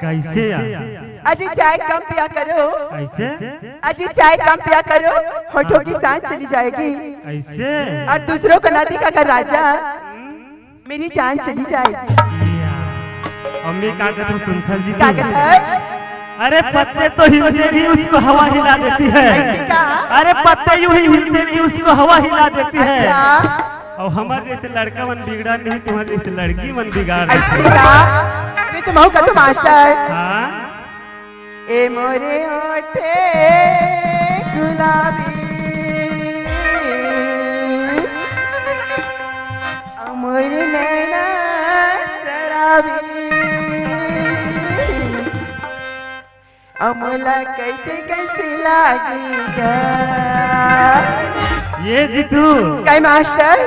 कैसे अजी चाय कम पिया करो। ऐसे अजी चाय कम पिया करो, होठों की सांस चली जाएगी। ऐसे और दूसरों को ना दिखाकर राजा मेरी जान चली जाएगी। अम्मी का कहते सुनथर जी क्या कहता है? अरे पत्ते तो हिलते ही उसको हवा हिला देती है। अरे पत्ते यूं ही हिलते नहीं उसको हवा हिला देती है। और हमारे जैसे लड़का मन बिगड़ा नहीं, तुम्हारे जैसे लड़की मन बिगाड़ मैं तो महू का तो मास्टर। हाँ ए मोरे होठे गुलाबी अमर नैना शराबी अमला कैसे कैसे लागेगा। ये जीतू काय मास्टर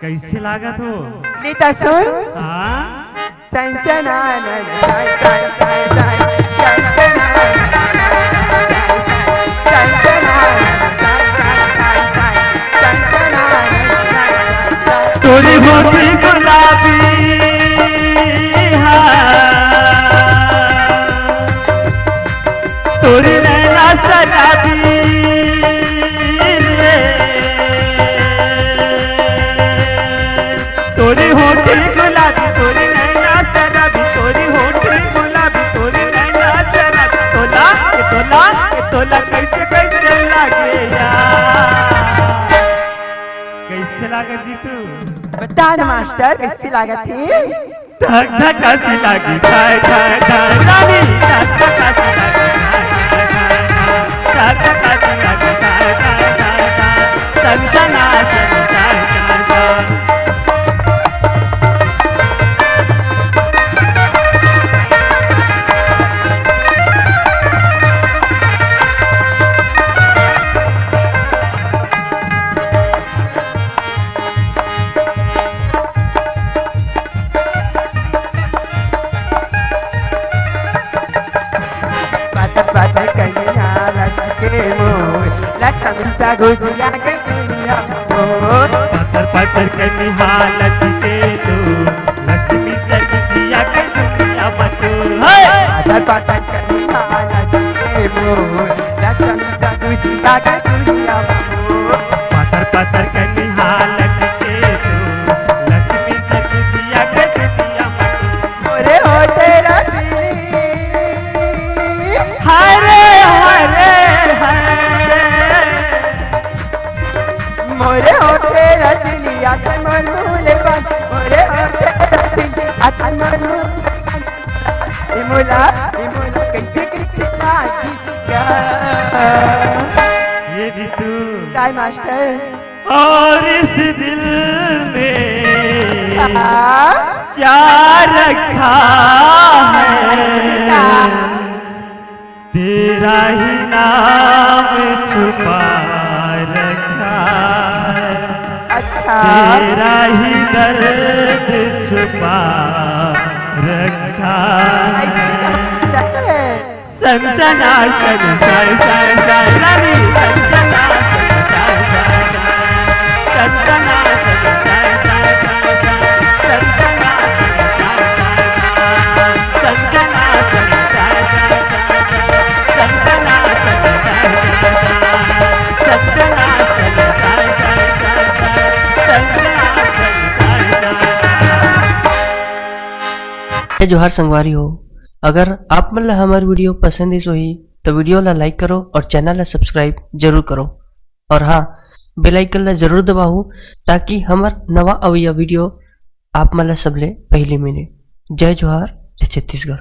कैसे लागत हो? नीता सुन। हाँ सनसना तोरी होती गुलाबी तोरी नैना शराबी तोरी होती गुलाबी तोरी नैना शराबी तोरी होती गुलाबी तोरी नैना शराबी तोला तोला तोला कैसे कैसे लागे यार। कैसे लागत जी तू? बता न मास्टर कैसी लागत थी? धक धक कैसी लागी खाए खाए खाए रानी धक धक कैसी लागी धक धक कैसी लागी खाए खाए खाए खाए सनसना सनसना गुजिया के पत्थर पत्थर के निहालत के तू लक्ष्मी लक्ष्मिया के दुनिया बचो पत्थर पत्थर के निहालत के मोर लक्ष्मी सा गुजिया के दुनिया पत्थर पत्थर के निहालत के तू लक्ष्मी लक्ष्मिया के दुनिया बचो ओरे हो तेरा मोरे होठे रचली आखन मन मूले पान मोरे होठे रचली आखन मन मूले पान इमोला कैसे कैसे लागी ये जी तू काय मास्टर और इस दिल में अच्छा क्या रखा है तेरा ही नाम छुपा रखा है अच्छा तेरा ही दर्द छुपा रखा ऐसे क्या है सनसना सनसना सनसना रानी सनसना सनसना जोहार संगवारी हो। अगर आप मन ला हमार वीडियो पसंद ही सोही तो वीडियो ला लाइक करो और चैनल ला सब्सक्राइब जरूर करो और हाँ बेल आइकन ला जरूर दबाओ ताकि हमार नवा अवैया वीडियो आप मन ला सबले पहले मिले। जय जोहार, जय छत्तीसगढ़।